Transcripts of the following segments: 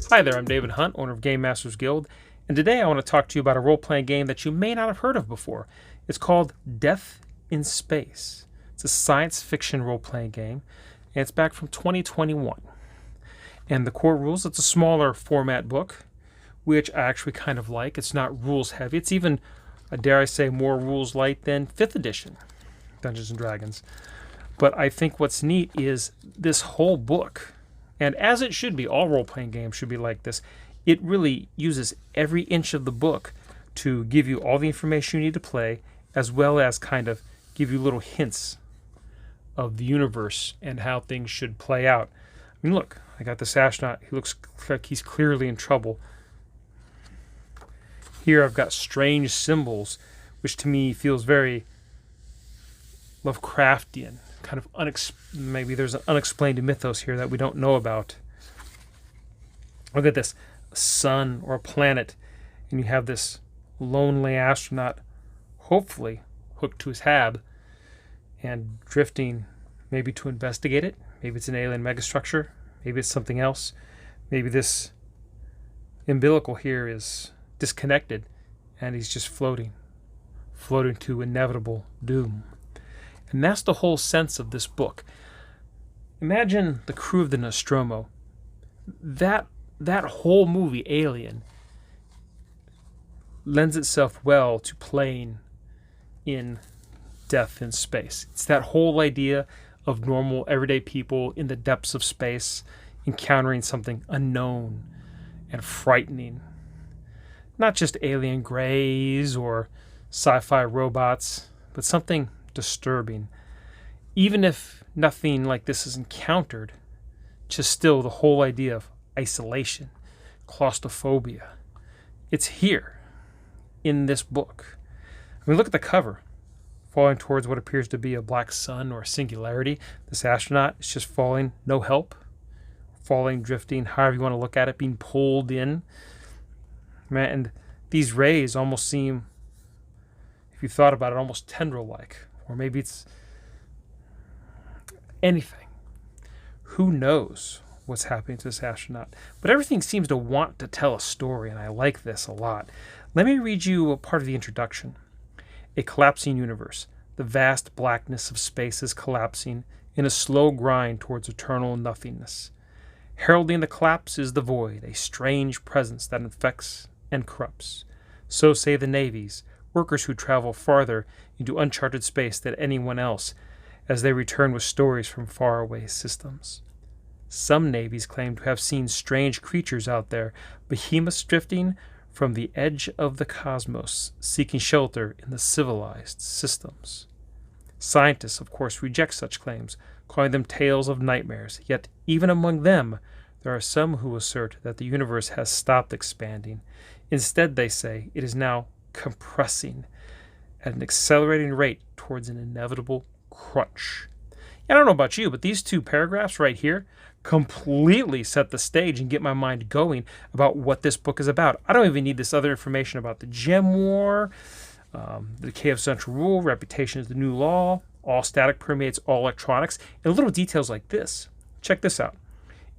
Hi there, I'm David Hunt, owner of GameMasters Guild, and today I want to talk to you about a role-playing game that you may not have heard of before. It's called Death in Space. It's a science fiction role-playing game, and it's back from 2021. And the core rules, it's a smaller format book, which I actually kind of like. It's not rules heavy. It's even, dare I say, more rules light than 5th edition Dungeons & Dragons. But I think what's neat is this whole book, and as it should be, all role-playing games should be like this. It really uses every inch of the book to give you all the information you need to play, as well as kind of give you little hints of the universe and how things should play out. I mean, look, I got this astronaut. He looks like he's clearly in trouble. Here I've got strange symbols, which to me feels very Lovecraftian. Kind of maybe there's an unexplained mythos here that we don't know about. Look at this, a sun or a planet, and you have this lonely astronaut, hopefully hooked to his hab, and drifting maybe to investigate it. Maybe it's an alien megastructure. Maybe it's something else. Maybe this umbilical here is disconnected, and he's just floating to inevitable doom. And that's the whole sense of this book. Imagine the crew of the Nostromo. That whole movie, Alien, lends itself well to playing in Death in Space. It's that whole idea of normal, everyday people in the depths of space encountering something unknown and frightening. Not just alien greys or sci-fi robots, but something disturbing. Even if nothing like this is encountered, just still the whole idea of isolation, claustrophobia, it's here in this book. I mean, look at the cover. Falling towards what appears to be a black sun or a singularity. This astronaut is just falling, no help. Falling, drifting, however you want to look at it, being pulled in. And these rays almost seem, if you thought about it, almost tendril-like. Or maybe it's anything. Who knows what's happening to this astronaut? But everything seems to want to tell a story, and I like this a lot. Let me read you a part of the introduction. A collapsing universe. The vast blackness of space is collapsing in a slow grind towards eternal nothingness. Heralding the collapse is the void, a strange presence that infects and corrupts. So say the navies, workers who travel farther into uncharted space than anyone else as they return with stories from faraway systems. Some navies claim to have seen strange creatures out there, behemoths drifting from the edge of the cosmos, seeking shelter in the civilized systems. Scientists, of course, reject such claims, calling them tales of nightmares, yet even among them, there are some who assert that the universe has stopped expanding. Instead, they say, it is now compressing at an accelerating rate towards an inevitable crunch. I don't know about you, but these two paragraphs right here completely set the stage and get my mind going about what this book is about. I don't even need this other information about the Gem War, the decay of central rule, reputation is the new law, all static permeates all electronics, and little details like this. Check this out.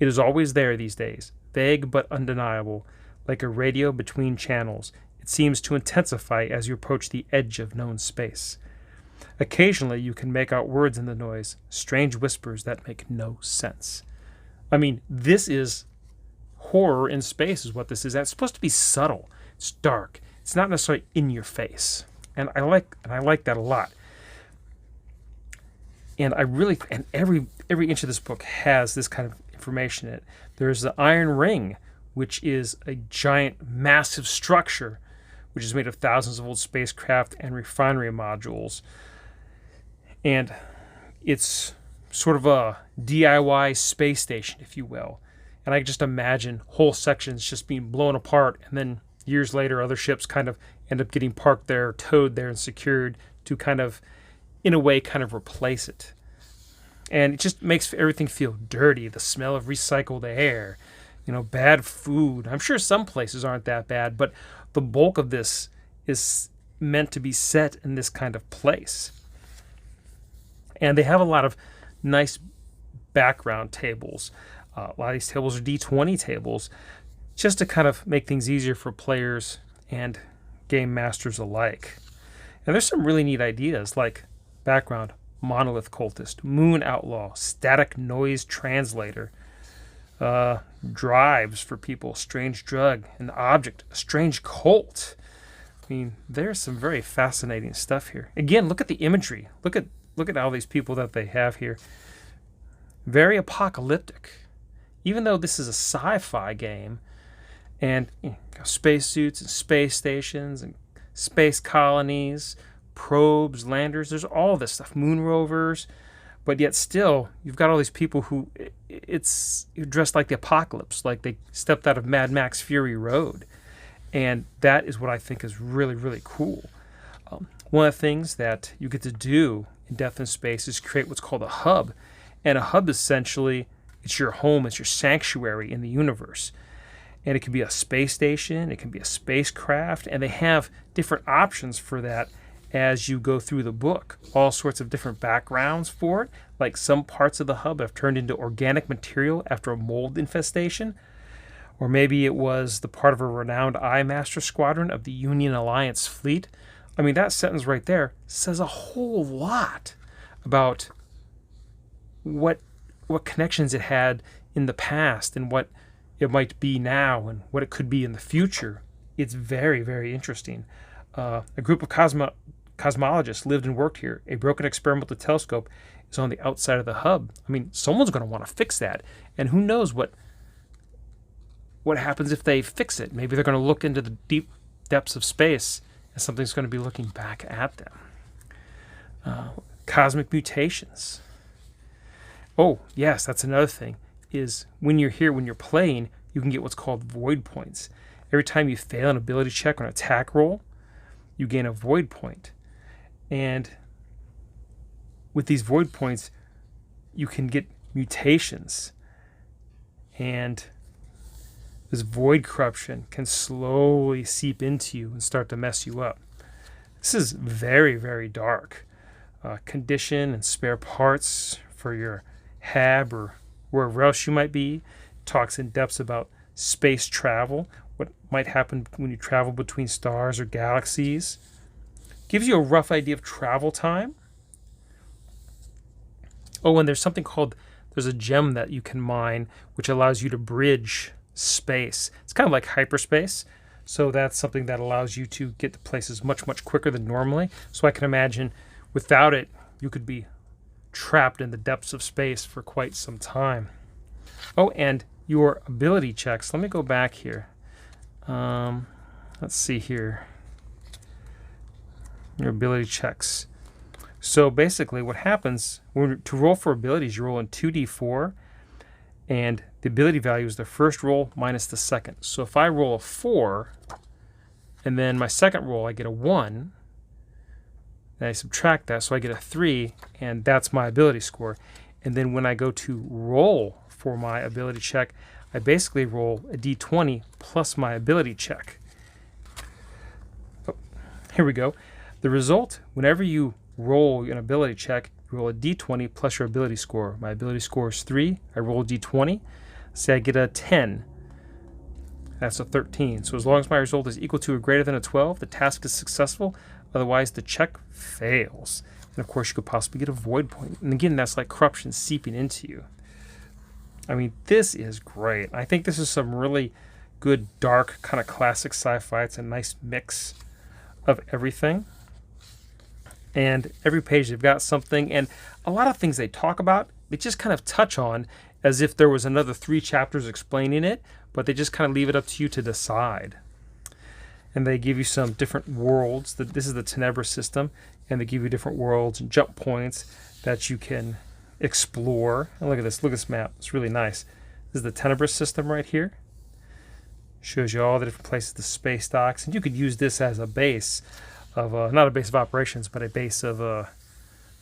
It is always there these days, vague but undeniable, like a radio between channels. It seems to intensify as you approach the edge of known space. Occasionally you can make out words in the noise, strange whispers that make no sense. I mean, this is horror in space is what this is. It's supposed to be subtle. It's dark. It's not necessarily in your face. And I like that a lot. And every inch of this book has this kind of information in it. There's the Iron Ring, which is a giant, massive structure, which is made of thousands of old spacecraft and refinery modules. And it's sort of a DIY space station, if you will. And I just imagine whole sections just being blown apart, and then years later other ships kind of end up getting parked there, towed there, and secured to kind of, in a way, kind of replace it. And it just makes everything feel dirty, the smell of recycled air, bad food. I'm sure some places aren't that bad, but the bulk of this is meant to be set in this kind of place. And they have a lot of nice background tables. A lot of these tables are D20 tables just to kind of make things easier for players and game masters alike. And there's some really neat ideas like background, monolith cultist, moon outlaw, static noise translator, drives for people, strange drug, an object, a strange cult. I mean, there's some very fascinating stuff here. Again, look at the imagery. Look at all these people that they have here. Very apocalyptic. Even though this is a sci-fi game, and spacesuits and space stations and space colonies, probes, landers, there's all this stuff, moon rovers, but yet still you've got all these people who it's dressed like the apocalypse, like they stepped out of Mad Max Fury Road. And that is what I think is really, really cool. One of the things that you get to do in Death in Space is create what's called a hub. And a hub, essentially, it's your home, it's your sanctuary in the universe. And it can be a space station, it can be a spacecraft, and they have different options for that as you go through the book. All sorts of different backgrounds for it, like some parts of the hub have turned into organic material after a mold infestation, or maybe it was the part of a renowned Eye Master squadron of the Union Alliance fleet. I mean, that sentence right there says a whole lot about what connections it had in the past and what it might be now and what it could be in the future. It's very, very interesting. A group of cosmologists lived and worked here. A broken experimental telescope is on the outside of the hub. I mean, someone's going to want to fix that. And who knows what happens if they fix it. Maybe they're going to look into the deep depths of space and something's going to be looking back at them. Cosmic mutations. Oh, yes, that's another thing, is when you're here, when you're playing, you can get what's called void points. Every time you fail an ability check or an attack roll, you gain a void point. And with these void points, you can get mutations. And this void corruption can slowly seep into you and start to mess you up. This is very, very dark. Condition and spare parts for your hab or wherever else you might be. Talks in depth about space travel, what might happen when you travel between stars or galaxies. Gives you a rough idea of travel time. Oh, and there's a gem that you can mine which allows you to bridge space. It's kind of like hyperspace. So that's something that allows you to get to places much, much quicker than normally. So I can imagine without it, you could be trapped in the depths of space for quite some time. Oh, and your ability checks. Let me go back here. Let's see here. Your ability checks. So basically what happens, to roll for abilities, you roll in 2d4, and the ability value is the first roll minus the second. So if I roll a 4, and then my second roll I get a 1, and I subtract that, so I get a 3, and that's my ability score. And then when I go to roll for my ability check, I basically roll a d20 plus my ability check. Oh, here we go. The result, whenever you roll an ability check, you roll a d20 plus your ability score. My ability score is 3. I roll a d20. Say I get a 10. That's a 13. So as long as my result is equal to or greater than a 12, the task is successful. Otherwise, the check fails. And of course, you could possibly get a void point. And again, that's like corruption seeping into you. I mean, this is great. I think this is some really good, dark, kind of classic sci-fi. It's a nice mix of everything. And every page they've got something. And a lot of things they talk about, they just kind of touch on as if there was another 3 chapters explaining it, but they just kind of leave it up to you to decide. And they give you some different worlds. This is the Tenebra system, and they give you different worlds and jump points that you can explore. And look at this map. It's really nice. This is the Tenebra system right here. Shows you all the different places, the space docks, and you could use this as a base of not a base of operations, but a base of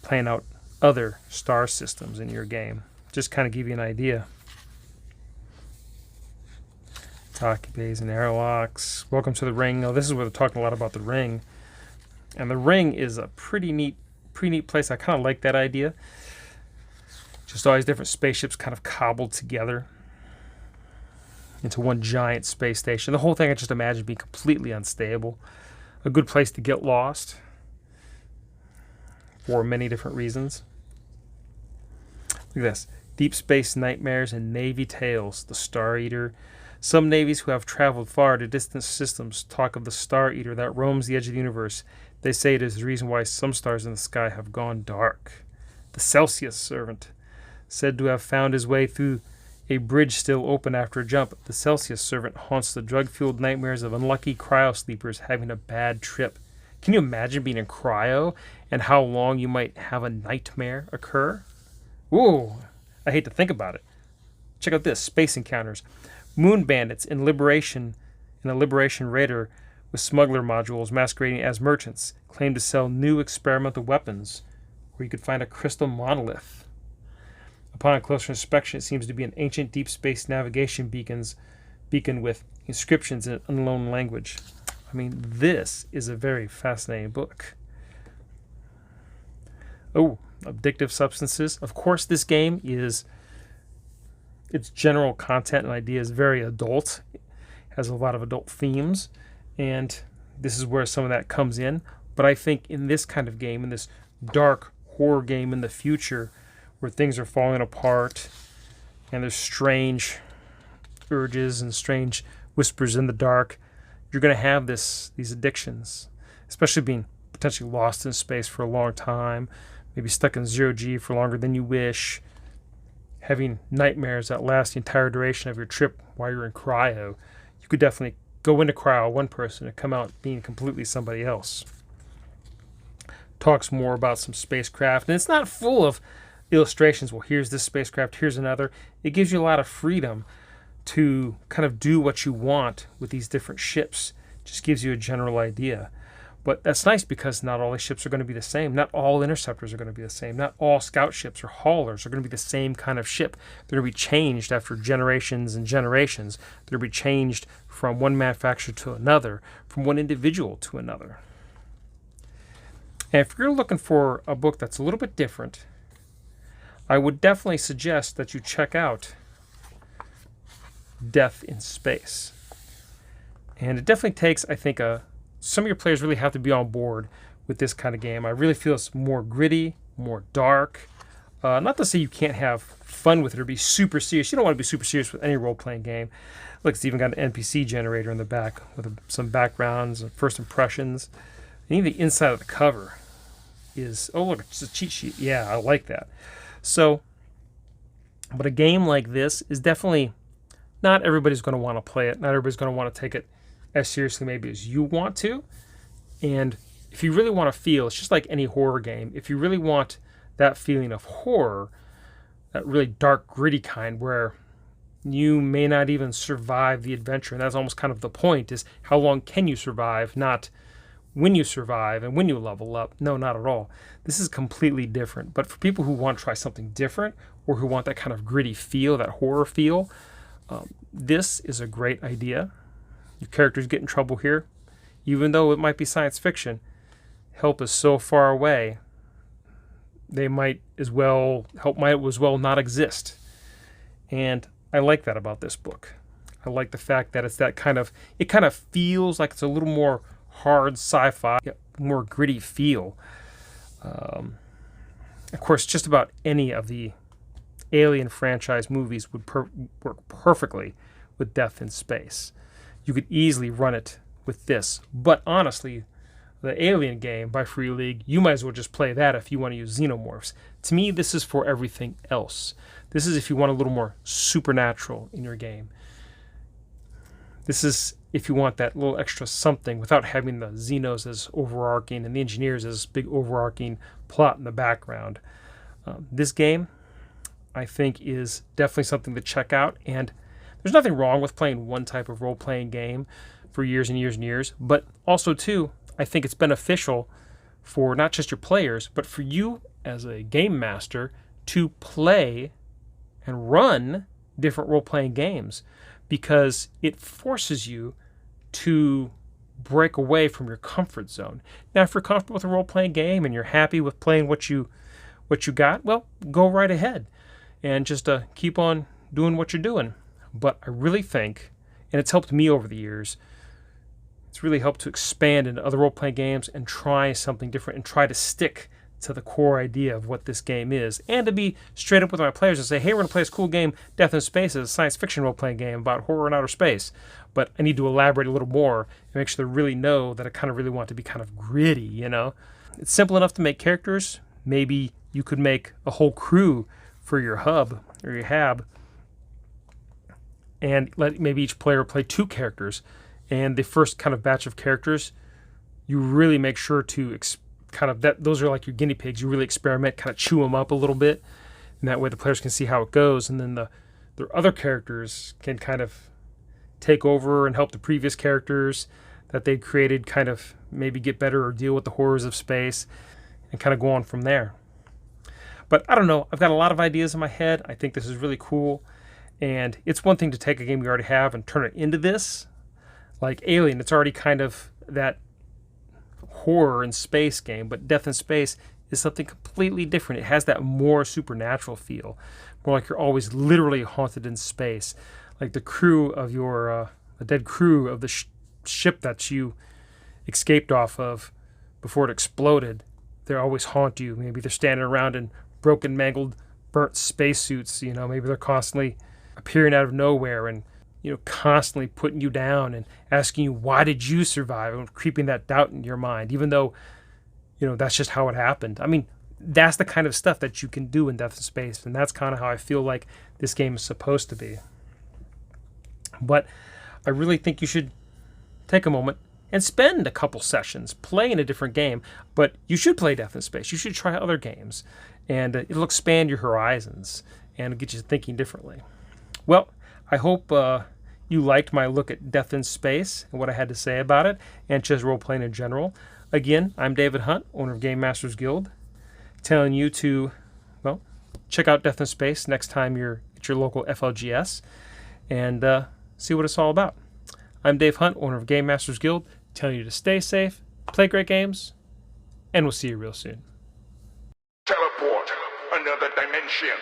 playing out other star systems in your game. Just kind of give you an idea. Hockey bays and airlocks. Welcome to the ring. Oh, this is where they're talking a lot about the ring. And the ring is a pretty neat place. I kind of like that idea. Just all these different spaceships kind of cobbled together. into one giant space station. The whole thing I just imagine being completely unstable. A good place to get lost for many different reasons. Look at this. Deep Space Nightmares and Navy Tales, the Star Eater. Some navies who have traveled far to distant systems talk of the Star Eater that roams the edge of the universe. They say it is the reason why some stars in the sky have gone dark. The Celsius Servant, said to have found his way through a bridge still open after a jump. The Celsius Servant haunts the drug-fueled nightmares of unlucky cryo-sleepers having a bad trip. Can you imagine being in cryo and how long you might have a nightmare occur? Ooh, I hate to think about it. Check out this, Space Encounters. Moon bandits in a Liberation raider with smuggler modules masquerading as merchants claim to sell new experimental weapons where you could find a crystal monolith. Upon closer inspection, it seems to be an ancient deep space navigation beacon with inscriptions in an unknown language. I mean, this is a very fascinating book. Oh, Addictive Substances. Of course, this game is, its general content and idea is very adult. It has a lot of adult themes, and this is where some of that comes in. But I think in this kind of game, in this dark horror game in the future, where things are falling apart and there's strange urges and strange whispers in the dark, you're going to have these addictions, especially being potentially lost in space for a long time, maybe stuck in 0G for longer than you wish, having nightmares that last the entire duration of your trip while you're in cryo. You could definitely go into cryo one person and come out being completely somebody else. Talks more about some spacecraft, and it's not full of illustrations. Well, here's this spacecraft, here's another. It gives you a lot of freedom to kind of do what you want with these different ships. Just gives you a general idea. But that's nice because not all the ships are going to be the same. Not all interceptors are going to be the same. Not all scout ships or haulers are going to be the same kind of ship. They're going to be changed after generations and generations. They're going to be changed from one manufacturer to another, from one individual to another. And if you're looking for a book that's a little bit different, I would definitely suggest that you check out Death in Space. And it definitely takes, I think, some of your players really have to be on board with this kind of game. I really feel it's more gritty, more dark. Not to say you can't have fun with it or be super serious. You don't want to be super serious with any role-playing game. Look, it's even got an NPC generator in the back with some backgrounds and first impressions. And even the inside of the cover is, oh look, it's a cheat sheet. Yeah, I like that. So, but a game like this is definitely, not everybody's going to want to play it. Not everybody's going to want to take it as seriously maybe as you want to. And if you really want to feel, it's just like any horror game. If you really want that feeling of horror, that really dark, gritty kind where you may not even survive the adventure, and that's almost kind of the point, is how long can you survive, not when you survive and when you level up. No, not at all. This is completely different. But for people who want to try something different or who want that kind of gritty feel, that horror feel, this is a great idea. Your characters get in trouble here. Even though it might be science fiction, help is so far away, help might as well not exist. And I like that about this book. I like the fact that it's that kind of, it kind of feels like it's a little more hard sci-fi, more gritty feel. Of course, just about any of the Alien franchise movies would work perfectly with Death in Space. You could easily run it with this. But honestly, the Alien game by Free League, you might as well just play that if you want to use xenomorphs. To me, this is for everything else. This is if you want a little more supernatural in your game. This is if you want that little extra something without having the Xenos as overarching and the engineers as big overarching plot in the background. This game, I think, is definitely something to check out. And there's nothing wrong with playing one type of role-playing game for years and years and years. But also, too, I think it's beneficial for not just your players, but for you as a game master to play and run different role-playing games, because it forces you to break away from your comfort zone. Now, if you're comfortable with a role-playing game and you're happy with playing what you got, well, go right ahead and just keep on doing what you're doing. but I really think, and it's helped me over the years, it's really helped to expand into other role-playing games and try something different and try to stick to the core idea of what this game is, and to be straight up with my players and say, hey, we're going to play this cool game, Death in Space, is a science fiction role-playing game about horror in outer space, but I need to elaborate a little more and make sure they really know that I kind of really want it to be kind of gritty, you know? It's simple enough to make characters. Maybe you could make a whole crew for your hub or your hab, and let maybe each player play 2 characters, and the first kind of batch of characters, you really make sure to those are like your guinea pigs. You really experiment, kind of chew them up a little bit, and that way the players can see how it goes, and then the other characters can kind of take over and help the previous characters that they created kind of maybe get better or deal with the horrors of space, and kind of go on from there. But I don't know. I've got a lot of ideas in my head. I think this is really cool, and it's one thing to take a game you already have and turn it into this. Like Alien, it's already kind of that horror in space game, but Death in Space is something completely different. It has that more supernatural feel, more like you're always literally haunted in space, like the crew of the dead crew of the ship that you escaped off of before it exploded. They always haunt you. Maybe they're standing around in broken, mangled, burnt spacesuits. You know, maybe they're constantly appearing out of nowhere and, you know, constantly putting you down and asking you, why did you survive? And creeping that doubt in your mind, even though, you know, that's just how it happened. I mean, that's the kind of stuff that you can do in Death in Space, and that's kind of how I feel like this game is supposed to be. But I really think you should take a moment and spend a couple sessions playing a different game, but you should play Death in Space. You should try other games, and it'll expand your horizons and get you thinking differently. Well, I hope you liked my look at Death in Space and what I had to say about it, and just role-playing in general. Again, I'm David Hunt, owner of GameMasters Guild, telling you to, well, check out Death in Space next time you're at your local FLGS, and see what it's all about. I'm Dave Hunt, owner of GameMasters Guild, telling you to stay safe, play great games, and we'll see you real soon. Teleport, another dimension.